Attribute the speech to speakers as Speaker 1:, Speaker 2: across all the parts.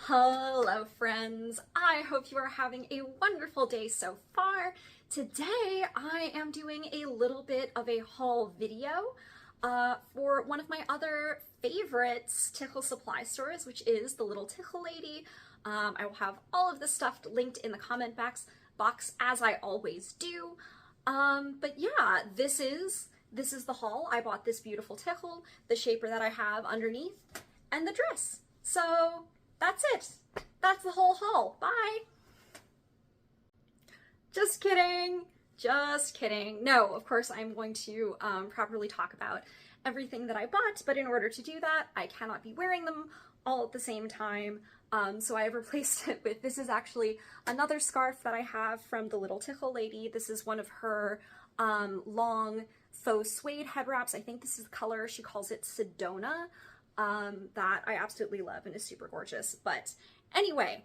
Speaker 1: Hello friends, I hope you are having a wonderful day so far. Today I am doing a little bit of a haul video for one of my other favorites Tichel supply stores, which is the Little Tichel Lady. I will have all of this stuff linked in the comment box as I always do. But yeah, this is the haul. I bought this beautiful Tichel, the shaper that I have underneath, and the dress. So that's it. That's the whole haul. Bye. Just kidding. Just kidding. No, of course I'm going to properly talk about everything that I bought, but in order to do that, I cannot be wearing them all at the same time. So I have replaced it with, this is actually another scarf that I have from the Little Tichel Lady. This is one of her long faux suede head wraps. I think this is the color, she calls it Sedona. That I absolutely love and is super gorgeous. But anyway,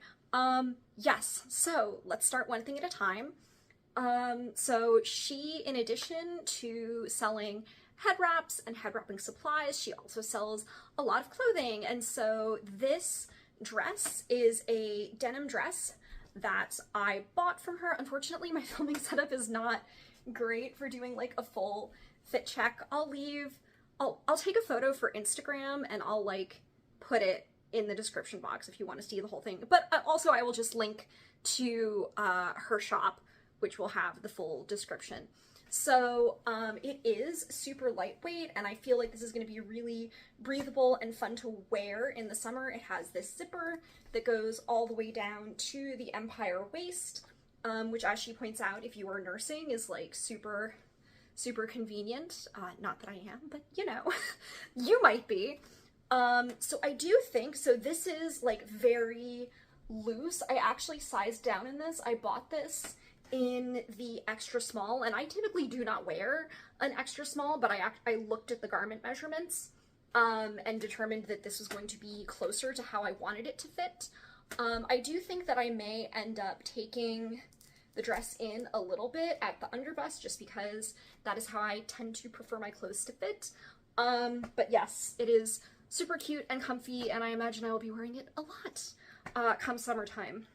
Speaker 1: yes, so let's start one thing at a time. So she, in addition to selling head wraps and head wrapping supplies, she also sells a lot of clothing. And so this dress is a denim dress that I bought from her. Unfortunately, my filming setup is not great for doing like a full fit check. I'll take a photo for Instagram and I'll like put it in the description box if you want to see the whole thing. But also I will just link to her shop, which will have the full description. So it is super lightweight, and I feel like this is going to be really breathable and fun to wear in the summer. It has this zipper that goes all the way down to the empire waist, which, as she points out, if you are nursing, is like super convenient. Not that I am, but you know, you might be. So I do think, so this is like very loose. I actually sized down in this. I bought this in the extra small, and I typically do not wear an extra small, but I looked at the garment measurements and determined that this was going to be closer to how I wanted it to fit. I do think that I may end up taking the dress in a little bit at the underbust, just because that is how I tend to prefer my clothes to fit. But yes, it is super cute and comfy, and I imagine I will be wearing it a lot come summertime.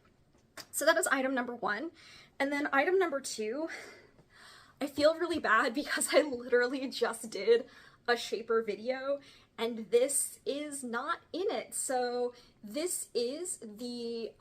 Speaker 1: So that is item number one. And then item number two, I feel really bad because I literally just did a shaper video and this is not in it. So this is the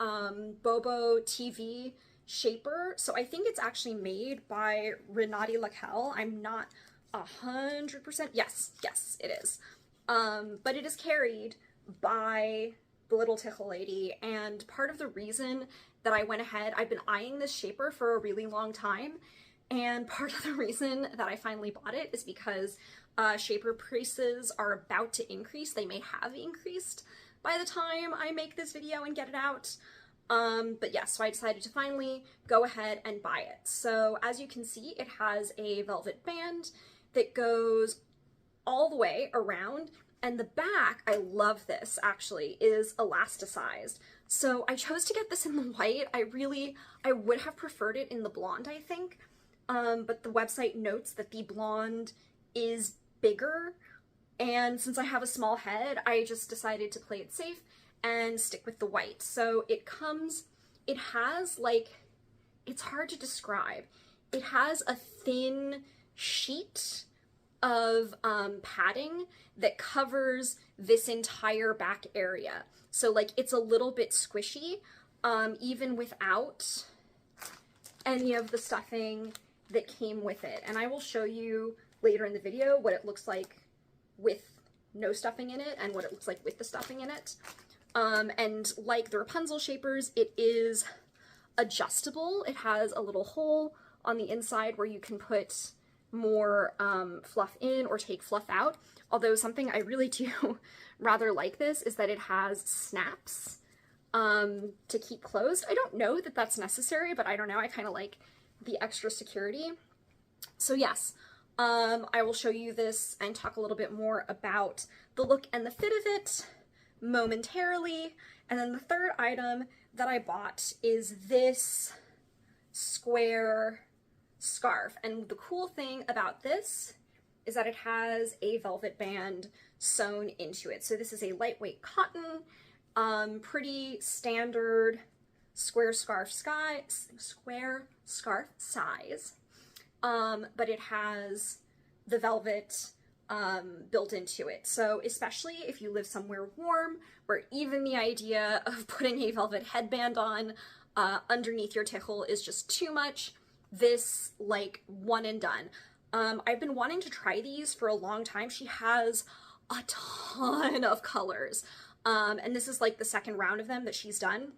Speaker 1: Bobo TV shaper. So I think it's actually made by Renati Lacal. I'm not 100%. Yes, it is. But it is carried by the Little Tichel Lady, and part of the reason that I went ahead, I've been eyeing this shaper for a really long time, and part of the reason that I finally bought it is because shaper prices are about to increase. They may have increased by the time I make this video and get it out. But yes, so I decided to finally go ahead and buy it. So as you can see, it has a velvet band that goes all the way around, and the back, I love this actually, is elasticized. So I chose to get this in the white. I would have preferred it in the blonde, I think. But the website notes that the blonde is bigger, and since I have a small head, I just decided to play it safe and stick with the white. So it has like, it's hard to describe. It has a thin sheet of padding that covers this entire back area. So like it's a little bit squishy, even without any of the stuffing that came with it. And I will show you later in the video what it looks like with no stuffing in it and what it looks like with the stuffing in it. And like the Rapunzel shapers, it is adjustable. It has a little hole on the inside where you can put more fluff in or take fluff out. Although something I really do rather like this is that it has snaps to keep closed. I don't know that that's necessary, but I don't know, I kind of like the extra security. So yes, I will show you this and talk a little bit more about the look and the fit of it momentarily. And then the third item that I bought is this square scarf, and the cool thing about this is that it has a velvet band sewn into it. So this is a lightweight cotton, Pretty standard square scarf size. But it has the velvet built into it. So especially if you live somewhere warm, where even the idea of putting a velvet headband on underneath your Tichel is just too much, this, like, one and done. I've been wanting to try these for a long time. She has a ton of colors. And this is like the second round of them that she's done.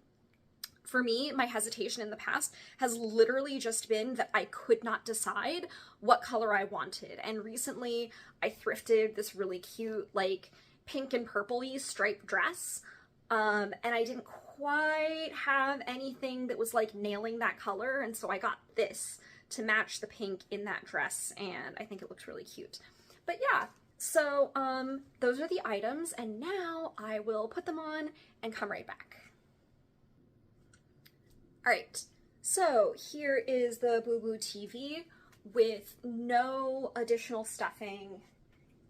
Speaker 1: For me, my hesitation in the past has literally just been that I could not decide what color I wanted. And recently I thrifted this really cute, like, pink and purpley striped dress. And I didn't quite have anything that was like nailing that color. And so I got this to match the pink in that dress. And I think it looks really cute. But yeah, so those are the items. And now I will put them on and come right back. All right, so here is the Boo Boo TV with no additional stuffing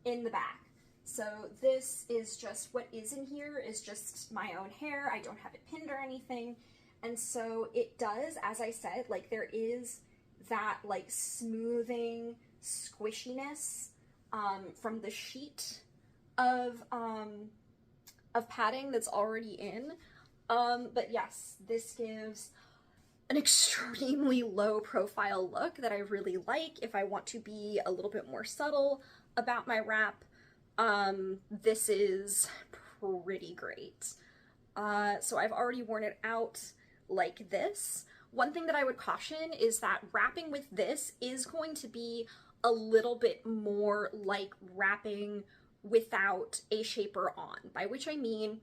Speaker 1: in the back. So this is just, what is in here is just my own hair. I don't have it pinned or anything. And so it does, as I said, like, there is that like smoothing squishiness from the sheet of padding that's already in. But yes, this gives an extremely low profile look that I really like. If I want to be a little bit more subtle about my wrap, this is pretty great. So I've already worn it out like this. One thing that I would caution is that wrapping with this is going to be a little bit more like wrapping without a shaper on, by which I mean,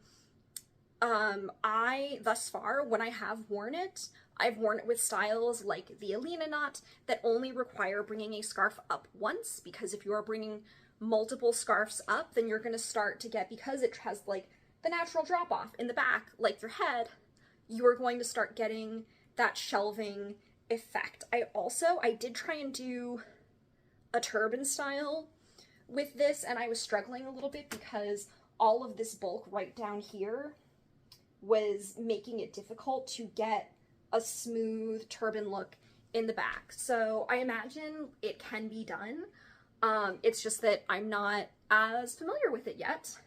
Speaker 1: I, thus far, when I have worn it, I've worn it with styles like the Alina knot that only require bringing a scarf up once, because if you are bringing multiple scarves up, then you're going to start to get, because it has like the natural drop off in the back, like your head, you are going to start getting that shelving effect. I did try and do a turban style with this, and I was struggling a little bit because all of this bulk right down here was making it difficult to get a smooth turban look in the back. So I imagine it can be done. It's just that I'm not as familiar with it yet.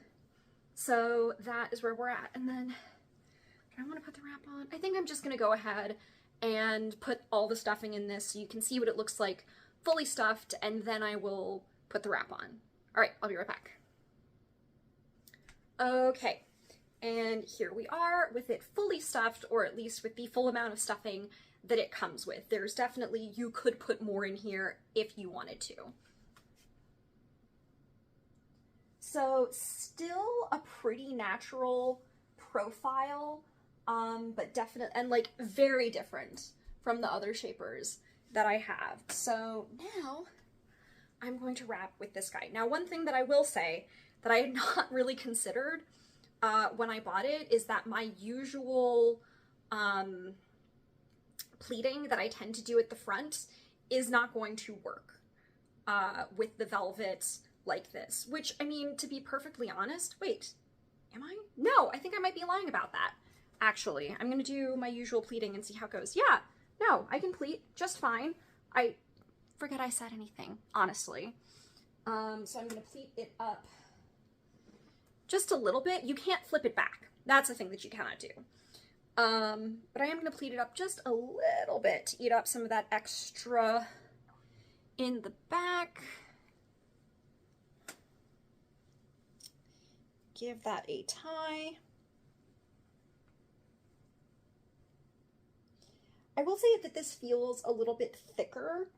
Speaker 1: So that is where we're at. And then, do I want to put the wrap on? I think I'm just going to go ahead and put all the stuffing in this so you can see what it looks like fully stuffed, and then I will put the wrap on. All right, I'll be right back. Okay. And here we are with it fully stuffed, or at least with the full amount of stuffing that it comes with. There's definitely, you could put more in here if you wanted to. So still a pretty natural profile, but definitely, and like very different from the other shapers that I have. So now I'm going to wrap with this guy. Now, one thing that I will say that I had not really considered when I bought it is that my usual pleating that I tend to do at the front is not going to work with the velvet like this, which, I mean, to be perfectly honest, wait, am I? No, I think I might be lying about that. Actually, I'm gonna do my usual pleating and see how it goes. Yeah, no, I can pleat just fine. I forget I said anything, honestly. So I'm gonna pleat it up just a little bit. You can't flip it back. That's a thing that you cannot do. But I am gonna pleat it up just a little bit to eat up some of that extra in the back. Give that a tie. I will say that this feels a little bit thicker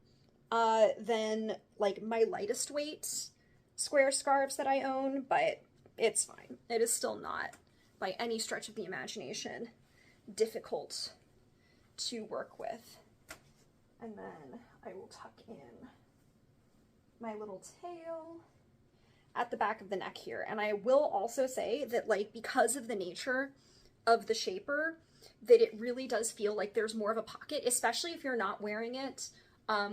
Speaker 1: than like my lightest weight square scarves that I own, but it's fine. It is still not, by any stretch of the imagination, difficult to work with. And then I will tuck in my little tail at the back of the neck here. And I will also say that, like, because of the nature of the shaper, that it really does feel like there's more of a pocket, especially if you're not wearing it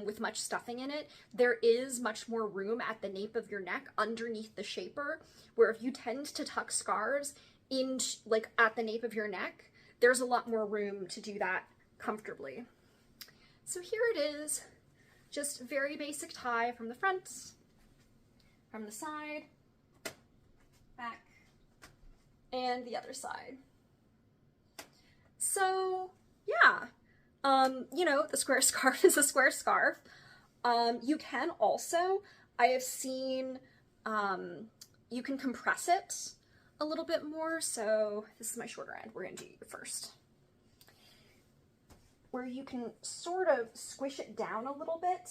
Speaker 1: with much stuffing in it. There is much more room at the nape of your neck underneath the shaper, where if you tend to tuck scarves in like at the nape of your neck, there's a lot more room to do that comfortably. So here it is, just very basic tie from the front, from the side, back, and the other side. So yeah, you know, the square scarf is a square scarf. You can also, I have seen, you can compress it a little bit more. So this is my shorter end. We're gonna do you first. Where you can sort of squish it down a little bit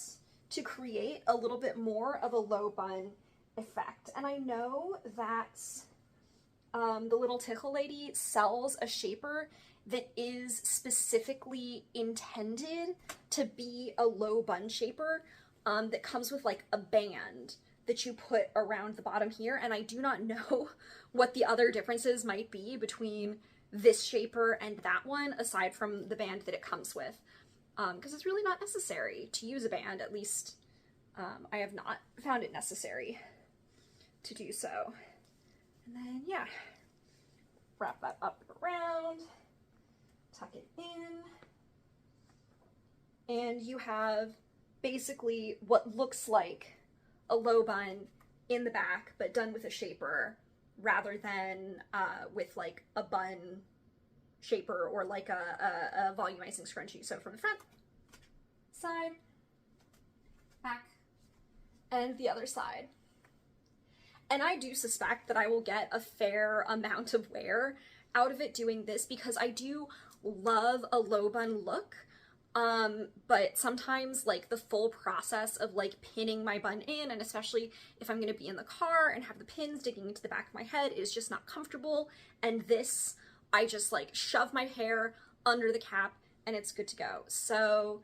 Speaker 1: to create a little bit more of a low bun effect. And I know that the little Tichel lady sells a shaper that is specifically intended to be a low bun shaper, that comes with like a band that you put around the bottom here. And I do not know what the other differences might be between this shaper and that one, aside from the band that it comes with, because it's really not necessary to use a band. At least I have not found it necessary to do so. And then yeah, wrap that up and around, tuck it in, and you have basically what looks like a low bun in the back, but done with a shaper rather than with like a bun shaper or like a volumizing scrunchie. So from the front, side, back, and the other side. And I do suspect that I will get a fair amount of wear out of it doing this, because I do love a low bun look. But sometimes like the full process of like pinning my bun in, and especially if I'm gonna be in the car and have the pins digging into the back of my head, is just not comfortable. And this, I just like shove my hair under the cap and it's good to go. So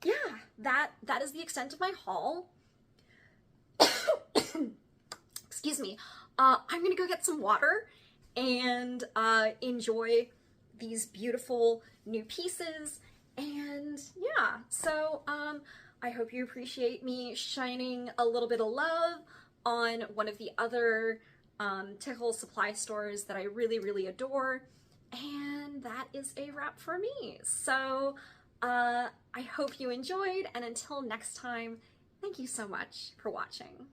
Speaker 1: yeah, that is the extent of my haul. Excuse me. I'm gonna go get some water and enjoy these beautiful new pieces. And yeah, so I hope you appreciate me shining a little bit of love on one of the other Tichel supply stores that I really, really adore. And that is a wrap for me. So I hope you enjoyed, and until next time, thank you so much for watching.